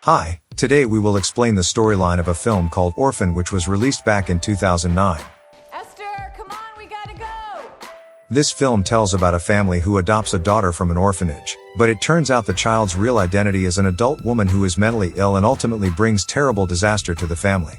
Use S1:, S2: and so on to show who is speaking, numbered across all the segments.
S1: Hi, today we will explain the storyline of a film called Orphan, which was released back in 2009.
S2: Esther, come on, we gotta go!
S1: This film tells about a family who adopts a daughter from an orphanage, but it turns out the child's real identity is an adult woman who is mentally ill and ultimately brings terrible disaster to the family.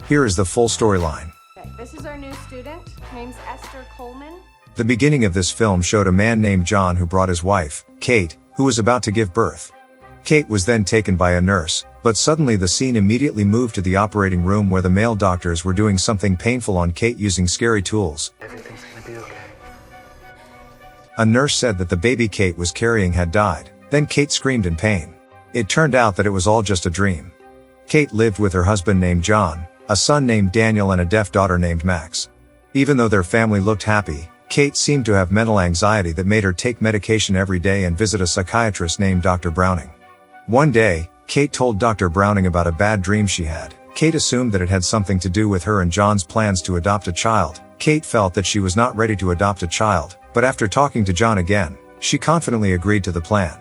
S1: Here is the full storyline.
S2: Okay, this is our new student. Her name's Esther Coleman.
S1: The beginning of this film showed a man named John who brought his wife, Kate, who was about to give birth. Kate was then taken by a nurse, but suddenly the scene immediately moved to the operating room where the male doctors were doing something painful on Kate using scary tools.
S3: Everything's gonna be okay.
S1: A nurse said that the baby Kate was carrying had died. Then Kate screamed in pain. It turned out that it was all just a dream. Kate lived with her husband named John, a son named Daniel, and a deaf daughter named Max. Even though their family looked happy, Kate seemed to have mental anxiety that made her take medication every day and visit a psychiatrist named Dr. Browning. One day, Kate told Dr. Browning about a bad dream she had. Kate assumed that it had something to do with her and John's plans to adopt a child. Kate felt that she was not ready to adopt a child, but after talking to John again, she confidently agreed to the plan.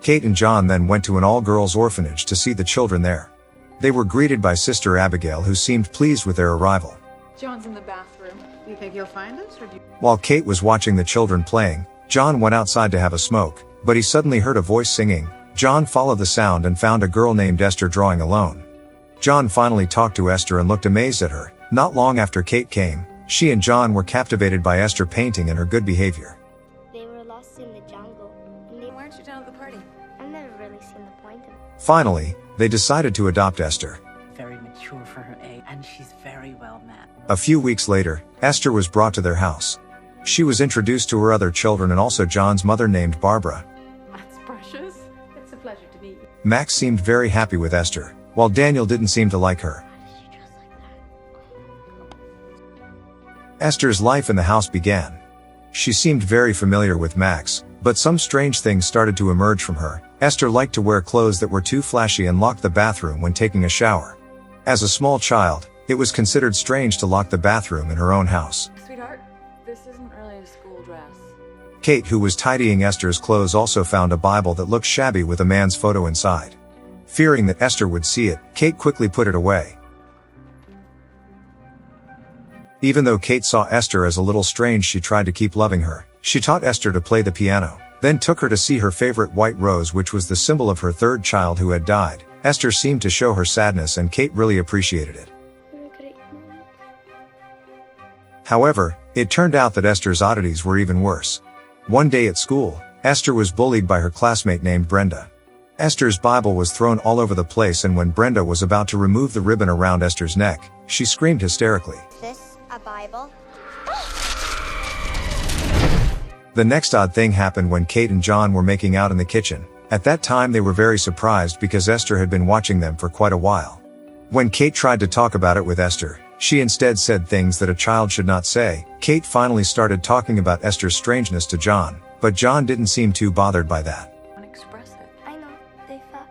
S1: Kate and John then went to an all-girls orphanage to see the children there. They were greeted by Sister Abigail, who seemed pleased with their arrival.
S2: John's in the bathroom.
S4: Do you think he'll find us, or do you...
S1: While Kate was watching the children playing, John went outside to have a smoke, but he suddenly heard a voice singing. John followed the sound and found a girl named Esther drawing alone. John finally talked to Esther and looked amazed at her. Not long after Kate came, she and John were captivated by Esther painting and her good behavior.
S5: They were lost in the jungle, and
S2: Why aren't you down at the party?
S5: I've never really seen the point of it.
S1: Finally, they decided to adopt Esther.
S4: Very mature for her age, and she's very well met.
S1: A few weeks later, Esther was brought to their house. She was introduced to her other children and also John's mother named Barbara.
S2: That's precious. It's a pleasure to meet you.
S1: Max seemed very happy with Esther, while Daniel didn't seem to like her.
S5: Why does she dress like that?
S1: Esther's life in the house began. She seemed very familiar with Max, but some strange things started to emerge from her. Esther liked to wear clothes that were too flashy and locked the bathroom when taking a shower. As a small child, it was considered strange to lock the bathroom in her own house.
S2: Sweetheart, this isn't really a school dress.
S1: Kate, who was tidying Esther's clothes, also found a Bible that looked shabby with a man's photo inside. Fearing that Esther would see it, Kate quickly put it away. Even though Kate saw Esther as a little strange, she tried to keep loving her. She taught Esther to play the piano, then took her to see her favorite white rose, which was the symbol of her third child who had died. Esther seemed to show her sadness and Kate really appreciated it. However, it turned out that Esther's oddities were even worse. One day at school, Esther was bullied by her classmate named Brenda. Esther's Bible was thrown all over the place, and when Brenda was about to remove the ribbon around Esther's neck, she screamed hysterically.
S5: Is this a Bible?
S1: The next odd thing happened when Kate and John were making out in the kitchen. At that time they were very surprised because Esther had been watching them for quite a while. When Kate tried to talk about it with Esther, she instead said things that a child should not say. Kate finally started talking about Esther's strangeness to John, but John didn't seem too bothered by that.
S2: I want to express it.
S5: I know, they fuck.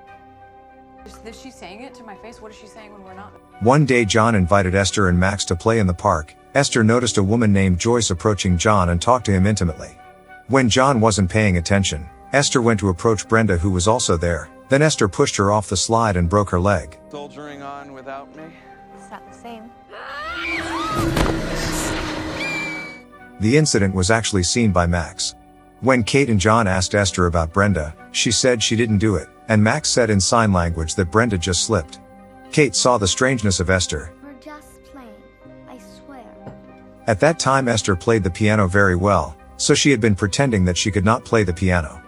S2: Is she saying it to my face? What is she saying when we're not?
S1: One day John invited Esther and Max to play in the park. Esther noticed a woman named Joyce approaching John and talked to him intimately. When John wasn't paying attention, Esther went to approach Brenda, who was also there. Then Esther pushed her off the slide and broke her leg.
S3: Soldiering on without me?
S5: It's not the same.
S1: The incident was actually seen by Max. When Kate and John asked Esther about Brenda, she said she didn't do it, and Max said in sign language that Brenda just slipped. Kate saw the strangeness of Esther.
S5: We're just playing, I swear.
S1: At that time Esther played the piano very well, so she had been pretending that she could not play the piano.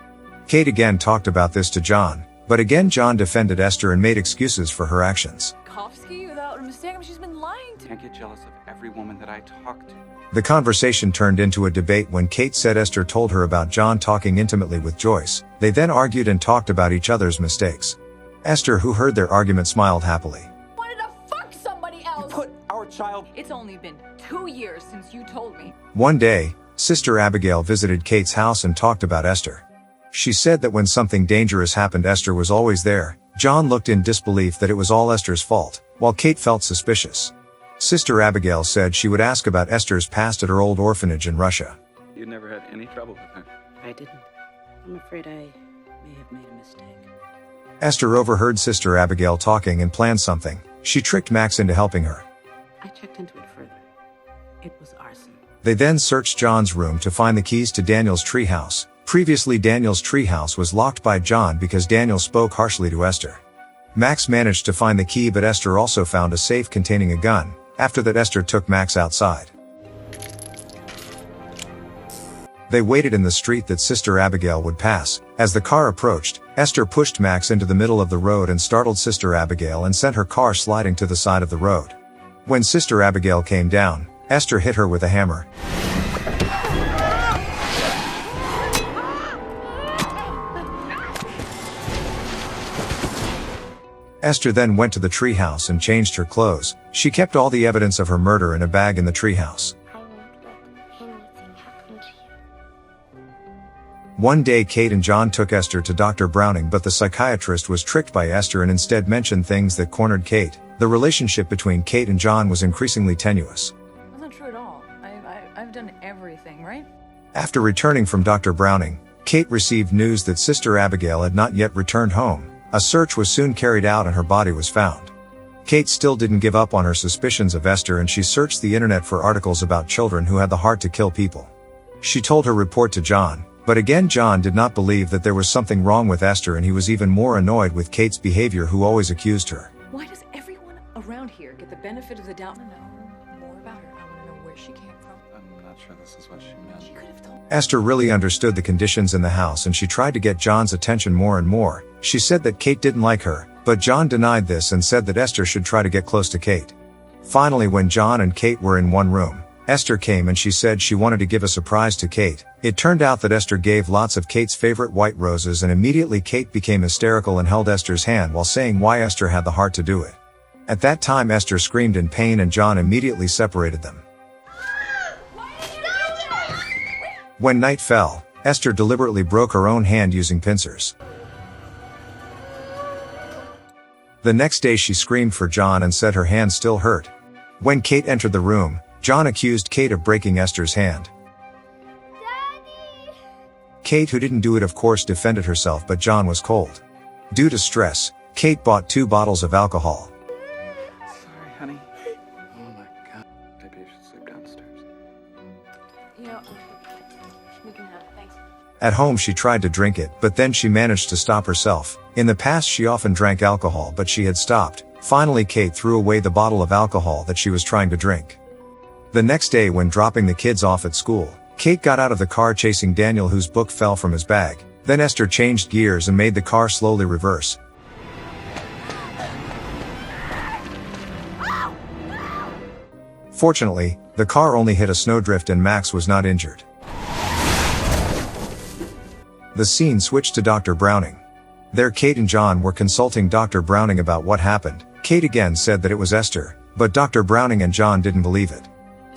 S1: Kate again talked about this to John, but again John defended Esther and made excuses for her actions.
S2: Kofsky, without a mistake, she's been lying to me.
S3: Can't get jealous of every woman that I talk to.
S1: The conversation turned into a debate when Kate said Esther told her about John talking intimately with Joyce. They then argued and talked about each other's mistakes. Esther, who heard their argument, smiled happily.
S2: Wanted to fuck somebody else.
S3: You put our child...
S2: It's only been 2 years since you told me.
S1: One day, Sister Abigail visited Kate's house and talked about Esther. She said that when something dangerous happened, Esther was always there. John looked in disbelief that it was all Esther's fault, while Kate felt suspicious. Sister Abigail said she would ask about Esther's past at her old orphanage in Russia.
S3: You never had any trouble with her.
S4: I didn't. I'm afraid I may have made a mistake.
S1: Esther overheard Sister Abigail talking and planned something. She tricked Max into helping her.
S4: I checked into it further. It was arson.
S1: They then searched John's room to find the keys to Daniel's treehouse. Previously, Daniel's treehouse was locked by John because Daniel spoke harshly to Esther. Max managed to find the key, but Esther also found a safe containing a gun. After that, Esther took Max outside. They waited in the street that Sister Abigail would pass. As the car approached, Esther pushed Max into the middle of the road and startled Sister Abigail and sent her car sliding to the side of the road. When Sister Abigail came down, Esther hit her with a hammer. Esther then went to the treehouse and changed her clothes. She kept all the evidence of her murder in a bag in the treehouse.
S5: I won't let anything happen to you.
S1: One day, Kate and John took Esther to Dr. Browning, but the psychiatrist was tricked by Esther and instead mentioned things that cornered Kate. The relationship between Kate and John was increasingly tenuous.
S2: That's not true at all. I've done everything, right?
S1: After returning from Dr. Browning, Kate received news that Sister Abigail had not yet returned home. A search was soon carried out and her body was found. Kate still didn't give up on her suspicions of Esther, and she searched the internet for articles about children who had the heart to kill people. She told her report to John, but again John did not believe that there was something wrong with Esther, and he was even more annoyed with Kate's behavior, who always accused her.
S2: Why does everyone around here get the benefit of the doubt? I want to know more about her. I want to know where she came from.
S3: I'm not sure this is what she meant.
S2: She could have told.
S1: Esther really understood the conditions in the house, and she tried to get John's attention more and more. She said that Kate didn't like her, but John denied this and said that Esther should try to get close to Kate. Finally, when John and Kate were in one room, Esther came and she said she wanted to give a surprise to Kate. It turned out that Esther gave lots of Kate's favorite white roses, and immediately Kate became hysterical and held Esther's hand while saying why Esther had the heart to do it. At that time, Esther screamed in pain and John immediately separated them. When night fell, Esther deliberately broke her own hand using pincers. The next day she screamed for John and said her hand still hurt. When Kate entered the room, John accused Kate of breaking Esther's hand.
S5: Daddy!
S1: Kate, who didn't do it, of course, defended herself, but John was cold. Due to stress, Kate bought 2 bottles of alcohol.
S3: Sorry, honey. Oh my God. Maybe you should sleep downstairs.
S2: You know, we can have it. Thanks.
S1: At home she tried to drink it, but then she managed to stop herself. In the past she often drank alcohol, but she had stopped. Finally, Kate threw away the bottle of alcohol that she was trying to drink. The next day, when dropping the kids off at school, Kate got out of the car chasing Daniel, whose book fell from his bag. Then Esther changed gears and made the car slowly reverse. Fortunately, the car only hit a snowdrift and Max was not injured. The scene switched to Dr. Browning. There, Kate and John were consulting Dr. Browning about what happened. Kate again said that it was Esther, but Dr. Browning and John didn't believe it.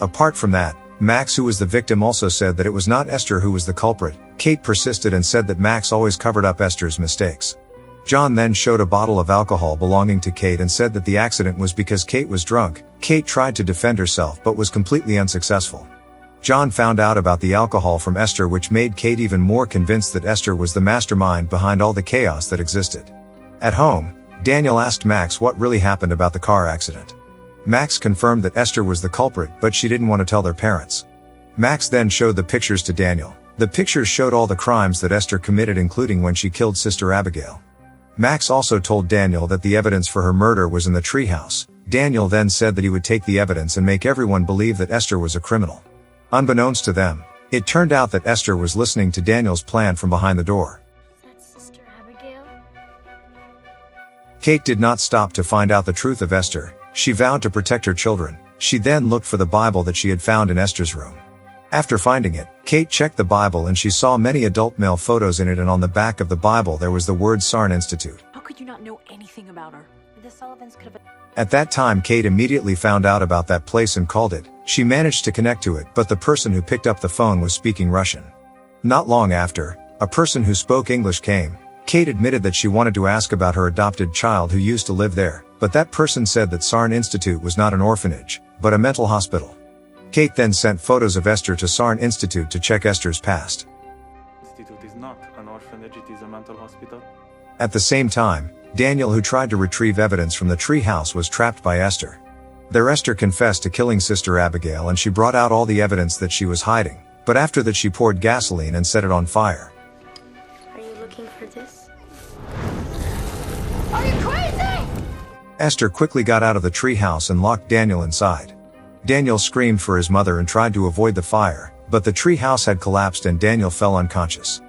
S1: Apart from that, Max, who was the victim, also said that it was not Esther who was the culprit. Kate persisted and said that Max always covered up Esther's mistakes. John then showed a bottle of alcohol belonging to Kate and said that the accident was because Kate was drunk. Kate tried to defend herself but was completely unsuccessful. John found out about the alcohol from Esther, which made Kate even more convinced that Esther was the mastermind behind all the chaos that existed. At home, Daniel asked Max what really happened about the car accident. Max confirmed that Esther was the culprit, but she didn't want to tell their parents. Max then showed the pictures to Daniel. The pictures showed all the crimes that Esther committed, including when she killed Sister Abigail. Max also told Daniel that the evidence for her murder was in the treehouse. Daniel then said that he would take the evidence and make everyone believe that Esther was a criminal. Unbeknownst to them, it turned out that Esther was listening to Daniel's plan from behind the door.
S5: That's Sister Abigail?
S1: Kate did not stop to find out the truth of Esther. She vowed to protect her children. She then looked for the Bible that she had found in Esther's room. After finding it, Kate checked the Bible and she saw many adult male photos in it, and on the back of the Bible there was the word Sarn Institute.
S2: How could you not know anything about her?
S5: The Sullivans could have...
S1: At that time, Kate immediately found out about that place and called it. She managed to connect to it, but the person who picked up the phone was speaking Russian. Not long after, a person who spoke English came. Kate admitted that she wanted to ask about her adopted child who used to live there, but that person said that Sarn Institute was not an orphanage. but a mental hospital. Kate then sent photos of Esther to Sarn Institute to check Esther's past.
S3: Institute is not an orphanage, it is a mental hospital.
S1: At the same time, Daniel, who tried to retrieve evidence from the tree house, was trapped by Esther. There Esther confessed to killing Sister Abigail, and she brought out all the evidence that she was hiding, but after that she poured gasoline and set it on fire.
S5: Are you looking for this?
S2: Are you crazy?
S1: Esther quickly got out of the tree house and locked Daniel inside. Daniel screamed for his mother and tried to avoid the fire, but the tree house had collapsed and Daniel fell unconscious.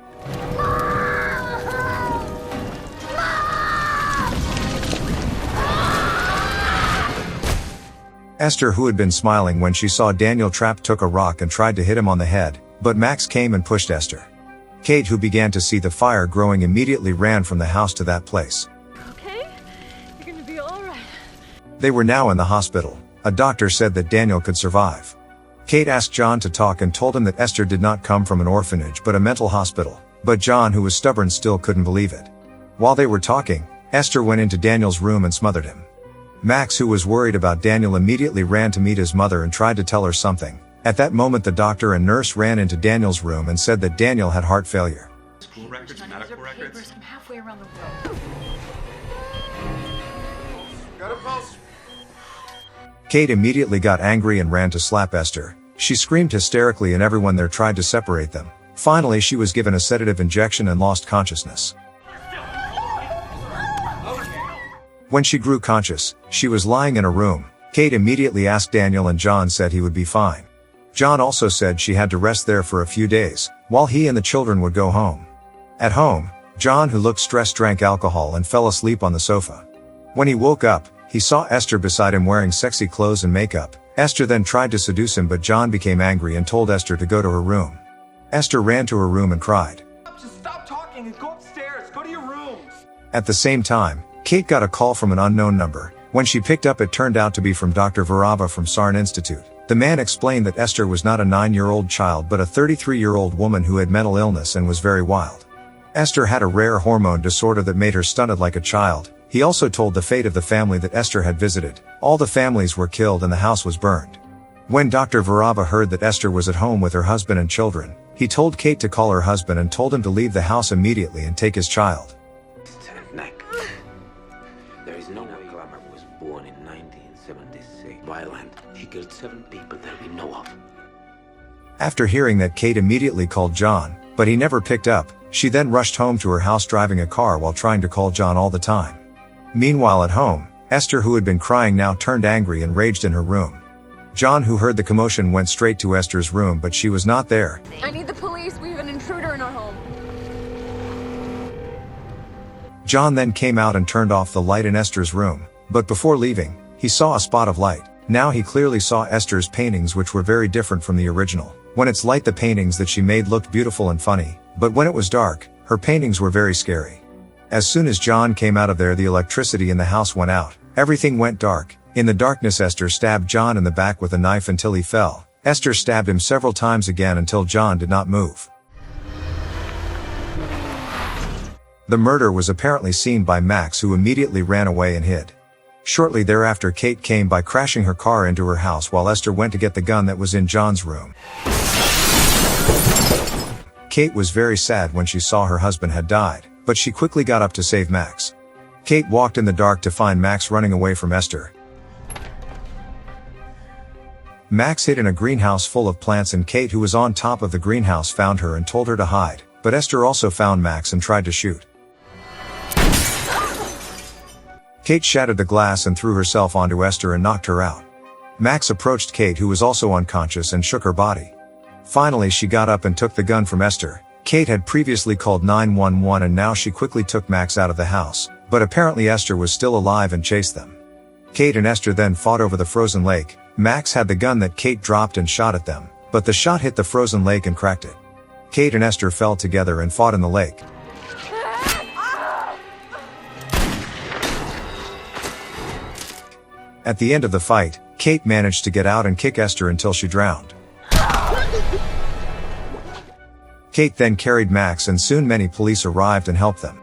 S1: Esther, who had been smiling when she saw Daniel trapped, took a rock and tried to hit him on the head, but Max came and pushed Esther. Kate, who began to see the fire growing, immediately ran from the house to that place.
S2: Okay, you're gonna be all right.
S1: They were now in the hospital. A doctor said that Daniel could survive. Kate asked John to talk and told him that Esther did not come from an orphanage but a mental hospital, but John, who was stubborn, still couldn't believe it. While they were talking, Esther went into Daniel's room and smothered him. Max, who was worried about Daniel, immediately ran to meet his mother and tried to tell her something. At that moment, the doctor and nurse ran into Daniel's room and said that Daniel had heart failure.
S3: School records, medical records.
S2: I'm halfway around the world.
S3: Got a pulse.
S1: Kate immediately got angry and ran to slap Esther. She screamed hysterically and everyone there tried to separate them. Finally, she was given a sedative injection and lost consciousness. When she grew conscious, she was lying in a room. Kate immediately asked Daniel and John said he would be fine. John also said she had to rest there for a few days, while he and the children would go home. At home, John, who looked stressed, drank alcohol and fell asleep on the sofa. When he woke up, he saw Esther beside him wearing sexy clothes and makeup. Esther then tried to seduce him, but John became angry and told Esther to go to her room. Esther ran to her room and cried.
S6: Just stop talking and go upstairs. Go to your rooms.
S1: At the same time, Kate got a call from an unknown number. When she picked up, it turned out to be from Dr. Varava from Sarn Institute. The man explained that Esther was not a 9-year-old child but a 33-year-old woman who had mental illness and was very wild. Esther had a rare hormone disorder that made her stunted like a child. He also told the fate of the family that Esther had visited. All the families were killed and the house was burned. When Dr. Varava heard that Esther was at home with her husband and children, he told Kate to call her husband and told him to leave the house immediately and take his child.
S7: There is no way Glamour was born in 1976. Violent. He killed 7 people that we know of.
S1: After hearing that, Kate immediately called John, but he never picked up. She then rushed home to her house driving a car while trying to call John all the time. Meanwhile at home, Esther, who had been crying, now turned angry and raged in her room. John, who heard the commotion, went straight to Esther's room, but she was not there.
S2: I need the police. We have an intruder in our home.
S1: John then came out and turned off the light in Esther's room, but before leaving, he saw a spot of light. Now he clearly saw Esther's paintings, which were very different from the original. When it's light, the paintings that she made looked beautiful and funny, but when it was dark, her paintings were very scary. As soon as John came out of there, the electricity in the house went out. Everything went dark. In the darkness, Esther stabbed John in the back with a knife until he fell. Esther stabbed him several times again until John did not move. The murder was apparently seen by Max, who immediately ran away and hid. Shortly thereafter, Kate came by crashing her car into her house while Esther went to get the gun that was in John's room. Kate was very sad when she saw her husband had died, but she quickly got up to save Max. Kate walked in the dark to find Max running away from Esther. Max hid in a greenhouse full of plants, and Kate, who was on top of the greenhouse, found her and told her to hide, but Esther also found Max and tried to shoot. Kate shattered the glass and threw herself onto Esther and knocked her out. Max approached Kate, who was also unconscious, and shook her body. Finally, she got up and took the gun from Esther. Kate had previously called 911 and now she quickly took Max out of the house, but apparently Esther was still alive and chased them. Kate and Esther then fought over the frozen lake. Max had the gun that Kate dropped and shot at them, but the shot hit the frozen lake and cracked it. Kate and Esther fell together and fought in the lake. At the end of the fight, Kate managed to get out and kick Esther until she drowned. Kate then carried Max, and soon many police arrived and helped them.